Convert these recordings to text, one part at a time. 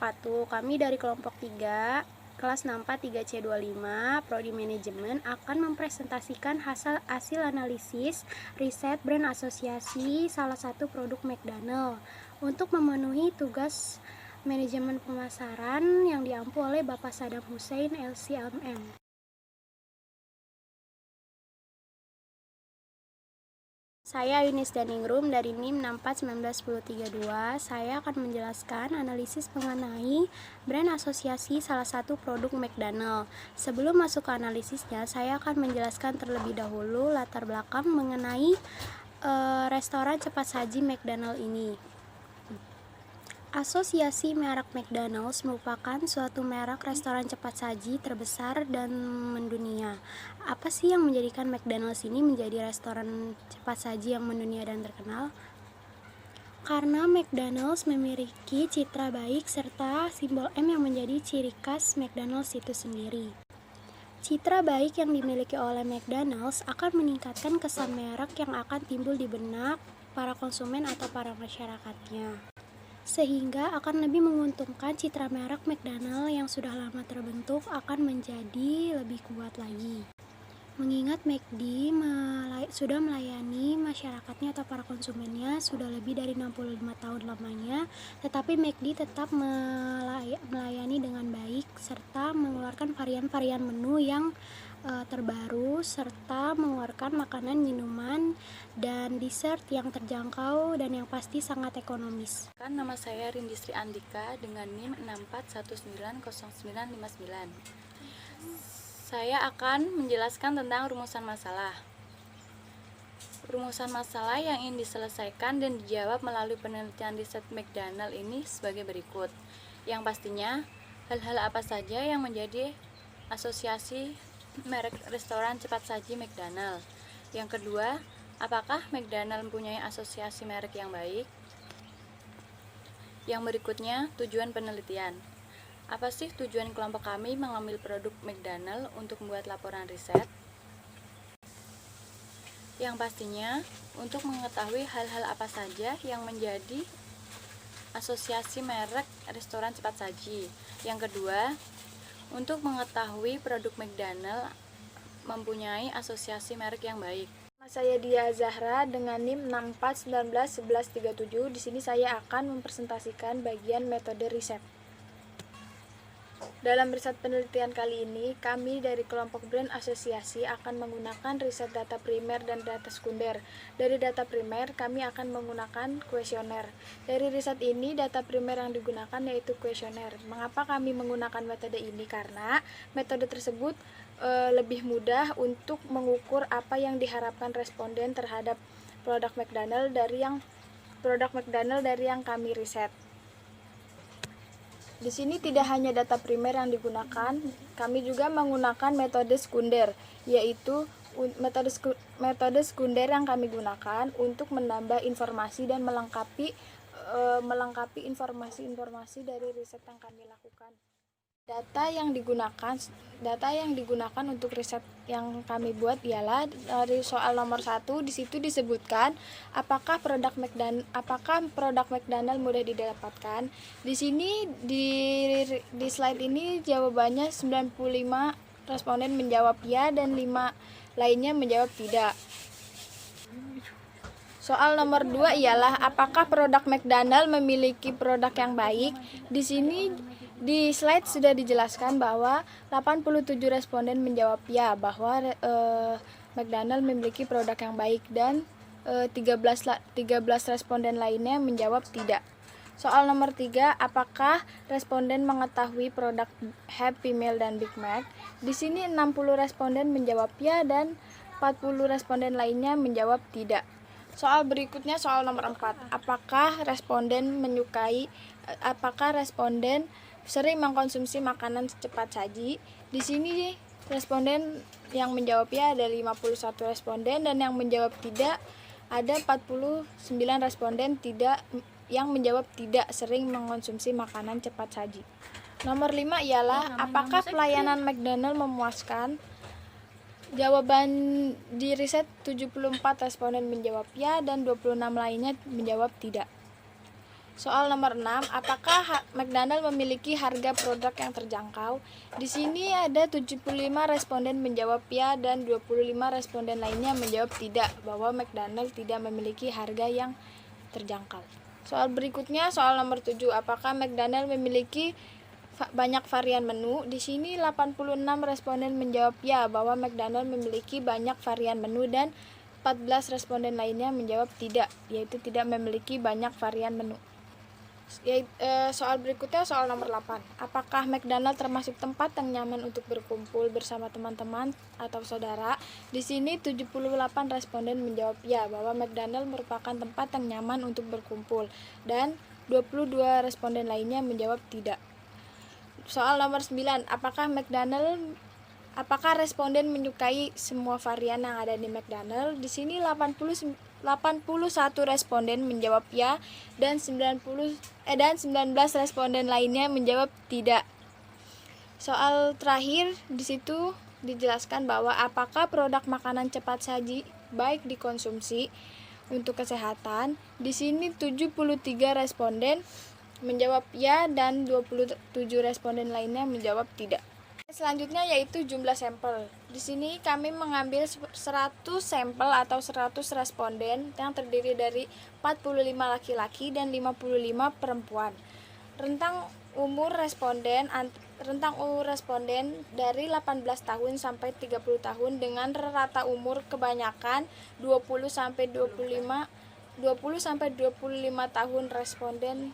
wabarakatuh. Kami dari kelompok 3, kelas 64 3C25, Prodi Manajemen akan mempresentasikan hasil analisis riset brand asosiasi salah satu produk McDonald untuk memenuhi tugas manajemen pemasaran yang diampu oleh Bapak Sadam Hussein LCMM. Saya Yunis Daningrum dari NIM 64191032. Saya akan menjelaskan analisis mengenai brand asosiasi salah satu produk McDonald. Sebelum masuk ke analisisnya, saya akan menjelaskan terlebih dahulu latar belakang mengenai restoran cepat saji McDonald ini. Asosiasi merek McDonald's merupakan suatu merek restoran cepat saji terbesar dan mendunia. Apa sih yang menjadikan McDonald's ini menjadi restoran cepat saji yang mendunia dan terkenal? Karena McDonald's memiliki citra baik serta simbol M yang menjadi ciri khas McDonald's itu sendiri. Citra baik yang dimiliki oleh McDonald's akan meningkatkan kesan merek yang akan timbul di benak para konsumen atau para masyarakatnya, sehingga akan lebih menguntungkan citra merek McDonald yang sudah lama terbentuk akan menjadi lebih kuat lagi. Mengingat McD sudah melayani masyarakatnya atau para konsumennya sudah lebih dari 65 tahun lamanya, tetapi McD tetap melayani dengan baik serta mengeluarkan varian-varian menu yang terbaru serta mengeluarkan makanan, minuman, dan dessert yang terjangkau dan yang pasti sangat ekonomis. Nama saya Rindisri Andika dengan NIM 64190959. Saya akan menjelaskan tentang rumusan masalah. Rumusan masalah yang ingin diselesaikan dan dijawab melalui penelitian riset McDonald ini sebagai berikut. Yang pastinya, hal-hal apa saja yang menjadi asosiasi merek restoran cepat saji McDonald. Yang kedua, apakah McDonald mempunyai asosiasi merek yang baik? Yang berikutnya, tujuan penelitian. Apa sih tujuan kelompok kami mengambil produk McDonald untuk membuat laporan riset? Yang pastinya, untuk mengetahui hal-hal apa saja yang menjadi asosiasi merek restoran cepat saji. Yang kedua, untuk mengetahui produk McDonald mempunyai asosiasi merek yang baik. Saya Dia Zahra dengan NIM 64191137. Di sini saya akan mempresentasikan bagian metode riset. Dalam riset penelitian kali ini, kami dari kelompok brand asosiasi akan menggunakan riset data primer dan data sekunder. Dari data primer, kami akan menggunakan kuesioner. Dari riset ini, data primer yang digunakan yaitu kuesioner. Mengapa kami menggunakan metode ini? Karena metode tersebut lebih mudah untuk mengukur apa yang diharapkan responden terhadap produk McDonald dari yang kami riset. Di sini tidak hanya data primer yang digunakan, kami juga menggunakan metode sekunder, yaitu metode sekunder yang kami gunakan untuk menambah informasi dan melengkapi informasi-informasi dari riset yang kami lakukan. Data yang digunakan untuk riset yang kami buat ialah dari soal nomor 1. Di situ disebutkan apakah produk McDonald mudah didapatkan. Di sini di slide ini jawabannya 95 responden menjawab ya dan 5 lainnya menjawab tidak. Soal nomor 2 ialah apakah produk McDonald memiliki produk yang baik. Di sini di slide sudah dijelaskan bahwa 87 responden menjawab ya bahwa McDonald memiliki produk yang baik dan 13 responden lainnya menjawab tidak. Soal nomor 3, apakah responden mengetahui produk Happy Meal dan Big Mac? Di sini 60 responden menjawab ya dan 40 responden lainnya menjawab tidak. Soal berikutnya soal nomor 4, apakah responden sering mengkonsumsi makanan cepat saji? Di sini responden yang menjawab ya ada 51 responden dan yang menjawab tidak ada 49 responden yang menjawab tidak sering mengkonsumsi makanan cepat saji. Nomor 5 ialah apakah pelayanan McDonald memuaskan? Jawaban di riset 74 responden menjawab ya dan 26 lainnya menjawab tidak. Soal nomor 6, apakah McDonald memiliki harga produk yang terjangkau? Di sini ada 75 responden menjawab ya dan 25 responden lainnya menjawab tidak, bahwa McDonald tidak memiliki harga yang terjangkau. Soal berikutnya, soal nomor 7, apakah McDonald memiliki banyak varian menu? Di sini 86 responden menjawab ya, bahwa McDonald memiliki banyak varian menu dan 14 responden lainnya menjawab tidak, yaitu tidak memiliki banyak varian menu. Soal berikutnya soal nomor 8. Apakah McDonald termasuk tempat yang nyaman untuk berkumpul bersama teman-teman atau saudara? Di sini 78 responden menjawab ya, bahwa McDonald merupakan tempat yang nyaman untuk berkumpul dan 22 responden lainnya menjawab tidak. Soal nomor 9. Apakah responden menyukai semua varian yang ada di McDonald? Di sini 81 responden menjawab ya dan 19 responden lainnya menjawab tidak. Soal terakhir di situ dijelaskan bahwa apakah produk makanan cepat saji baik dikonsumsi untuk kesehatan. Di sini 73 responden menjawab ya dan 27 responden lainnya menjawab tidak. Selanjutnya yaitu jumlah sampel. Di sini kami mengambil 100 sampel atau 100 responden yang terdiri dari 45 laki-laki dan 55 perempuan. Rentang umur responden dari 18 tahun sampai 30 tahun dengan rata umur kebanyakan 20 sampai 25 tahun responden.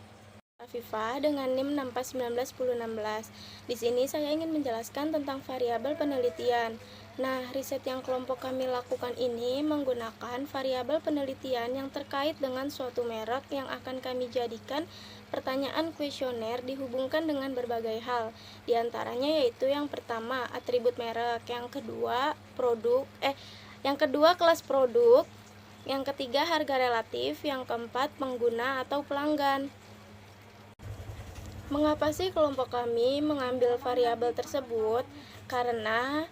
Afifah dengan NIM 6419116. Di sini saya ingin menjelaskan tentang variabel penelitian. Nah, riset yang kelompok kami lakukan ini menggunakan variabel penelitian yang terkait dengan suatu merek yang akan kami jadikan pertanyaan kuesioner dihubungkan dengan berbagai hal. Di antaranya yaitu yang pertama, atribut merek, yang kedua, kelas produk, yang ketiga, harga relatif, yang keempat, pengguna atau pelanggan. Mengapa sih kelompok kami mengambil variabel tersebut? Karena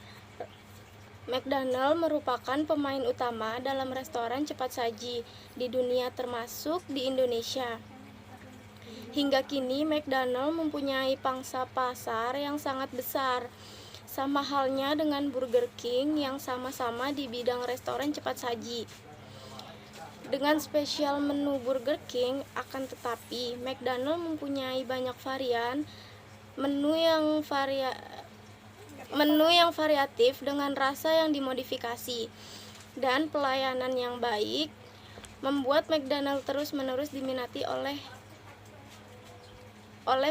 McDonald merupakan pemain utama dalam restoran cepat saji di dunia termasuk di Indonesia. Hingga kini McDonald mempunyai pangsa pasar yang sangat besar. Sama halnya dengan Burger King yang sama-sama di bidang restoran cepat saji. Dengan spesial menu Burger King, akan tetapi McDonald mempunyai banyak varian menu yang variatif dengan rasa yang dimodifikasi dan pelayanan yang baik membuat McDonald terus-menerus diminati oleh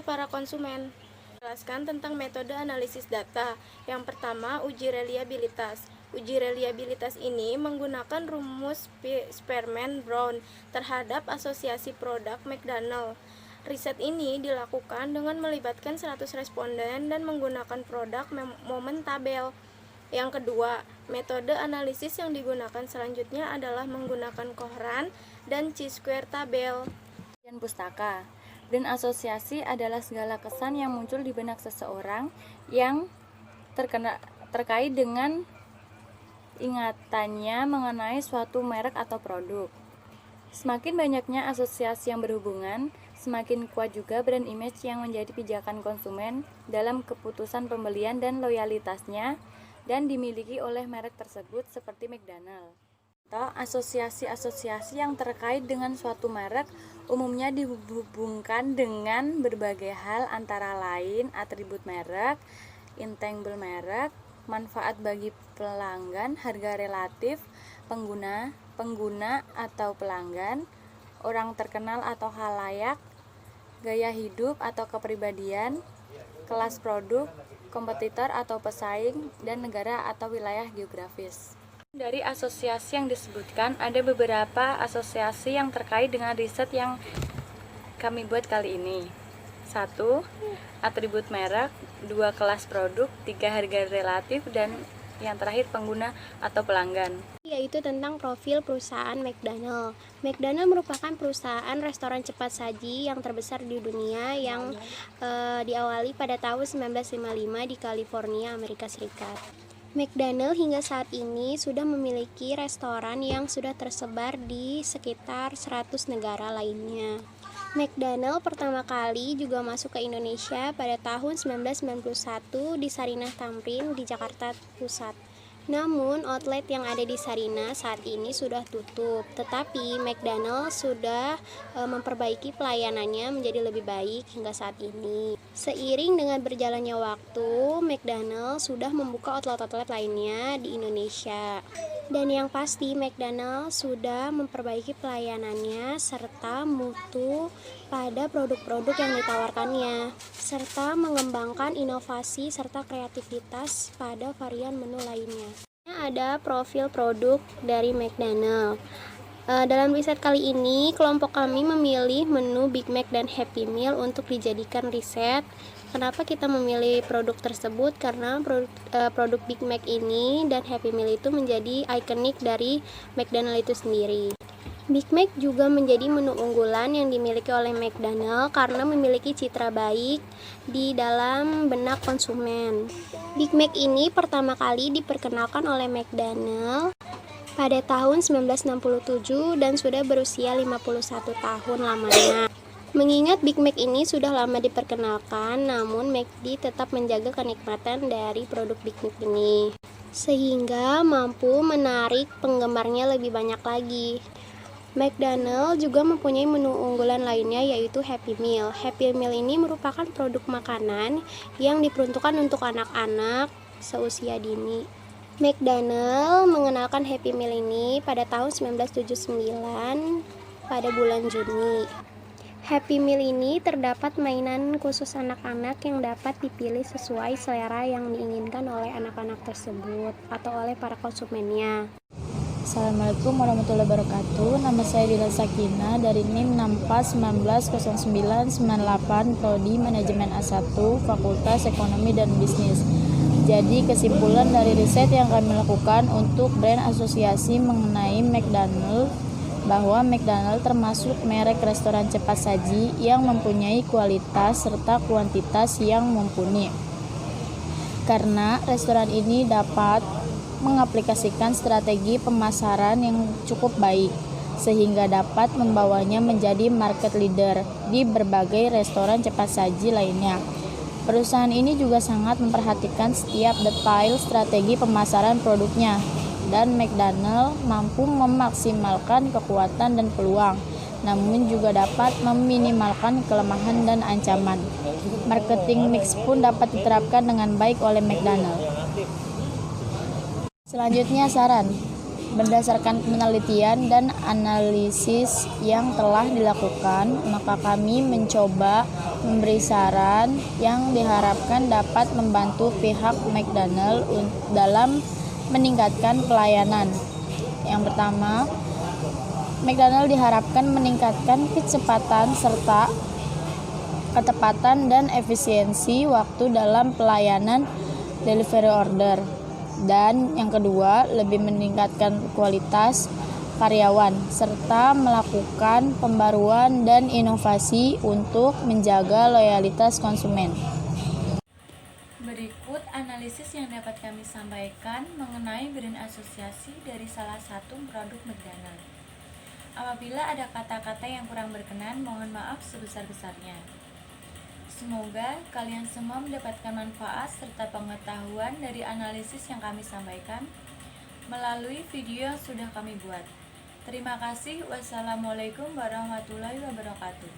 para konsumen. Jelaskan tentang metode analisis data. Yang pertama, uji reliabilitas. Uji reliabilitas ini menggunakan rumus Spearman-Brown terhadap asosiasi produk McDonald. Riset ini dilakukan dengan melibatkan 100 responden dan menggunakan produk momen tabel. Yang kedua, metode analisis yang digunakan selanjutnya adalah menggunakan Kohran dan Chi-square tabel. Dan pustaka dan asosiasi adalah segala kesan yang muncul di benak seseorang yang terkait dengan ingatannya mengenai suatu merek atau produk. Semakin banyaknya asosiasi yang berhubungan, semakin kuat juga brand image yang menjadi pijakan konsumen dalam keputusan pembelian dan loyalitasnya dan dimiliki oleh merek tersebut seperti McDonald. Atau asosiasi-asosiasi yang terkait dengan suatu merek umumnya dihubungkan dengan berbagai hal antara lain atribut merek, intangible merek, manfaat bagi pelanggan, harga relatif, pengguna atau pelanggan, orang terkenal atau khalayak, gaya hidup atau kepribadian, kelas produk, kompetitor atau pesaing, dan negara atau wilayah geografis. Dari asosiasi yang disebutkan, ada beberapa asosiasi yang terkait dengan riset yang kami buat kali ini. 1. Atribut merek, 2. Kelas produk, 3. Harga relatif, dan yang terakhir pengguna atau pelanggan. Yaitu tentang profil perusahaan McDonald. McDonald merupakan perusahaan restoran cepat saji yang terbesar di dunia yang diawali pada tahun 1955 di California, Amerika Serikat. McDonald hingga saat ini sudah memiliki restoran yang sudah tersebar di sekitar 100 negara lainnya. McDonald pertama kali juga masuk ke Indonesia pada tahun 1991 di Sarinah Tamrin di Jakarta Pusat. Namun, outlet yang ada di Sarinah saat ini sudah tutup, tetapi McDonald sudah memperbaiki pelayanannya menjadi lebih baik hingga saat ini. Seiring dengan berjalannya waktu, McDonald sudah membuka outlet-outlet lainnya di Indonesia. Dan yang pasti, McDonald sudah memperbaiki pelayanannya serta mutu pada produk-produk yang ditawarkannya, serta mengembangkan inovasi serta kreativitas pada varian menu lainnya. Ada profil produk dari McDonald. Dalam riset kali ini, kelompok kami memilih menu Big Mac dan Happy Meal untuk dijadikan riset. Kenapa kita memilih produk tersebut? Karena produk Big Mac ini dan Happy Meal itu menjadi ikonik dari McDonald itu sendiri. Big Mac juga menjadi menu unggulan yang dimiliki oleh McDonald karena memiliki citra baik di dalam benak konsumen. Big Mac ini pertama kali diperkenalkan oleh McDonald pada tahun 1967 dan sudah berusia 51 tahun lamanya. Mengingat Big Mac ini sudah lama diperkenalkan, namun McD tetap menjaga kenikmatan dari produk Big Mac ini, sehingga mampu menarik penggemarnya lebih banyak lagi. McDonald juga mempunyai menu unggulan lainnya yaitu Happy Meal. Happy Meal ini merupakan produk makanan yang diperuntukkan untuk anak-anak seusia dini. McDonald mengenalkan Happy Meal ini pada tahun 1979 pada bulan Juni. Happy Meal ini terdapat mainan khusus anak-anak yang dapat dipilih sesuai selera yang diinginkan oleh anak-anak tersebut atau oleh para konsumennya. Assalamualaikum warahmatullahi wabarakatuh. Nama saya Dila Sakina dari NIM 64190998 Prodi Manajemen A1 Fakultas Ekonomi dan Bisnis. Jadi kesimpulan dari riset yang kami lakukan untuk brand asosiasi mengenai McDonald bahwa McDonald termasuk merek restoran cepat saji yang mempunyai kualitas serta kuantitas yang mumpuni. Karena restoran ini dapat mengaplikasikan strategi pemasaran yang cukup baik, sehingga dapat membawanya menjadi market leader di berbagai restoran cepat saji lainnya. Perusahaan ini juga sangat memperhatikan setiap detail strategi pemasaran produknya, dan McDonald mampu memaksimalkan kekuatan dan peluang, namun juga dapat meminimalkan kelemahan dan ancaman. Marketing mix pun dapat diterapkan dengan baik oleh McDonald. Selanjutnya saran. Berdasarkan penelitian dan analisis yang telah dilakukan, maka kami mencoba memberi saran yang diharapkan dapat membantu pihak McDonald dalam meningkatkan pelayanan. Yang pertama, McDonald diharapkan meningkatkan kecepatan serta ketepatan dan efisiensi waktu dalam pelayanan delivery order. Dan yang kedua, lebih meningkatkan kualitas karyawan serta melakukan pembaruan dan inovasi untuk menjaga loyalitas konsumen. Berikut analisis yang dapat kami sampaikan mengenai brand asosiasi dari salah satu produk McDonald. Apabila ada kata-kata yang kurang berkenan, mohon maaf sebesar-besarnya. Semoga kalian semua mendapatkan manfaat serta pengetahuan dari analisis yang kami sampaikan melalui video yang sudah kami buat. Terima kasih. Wassalamualaikum warahmatullahi wabarakatuh.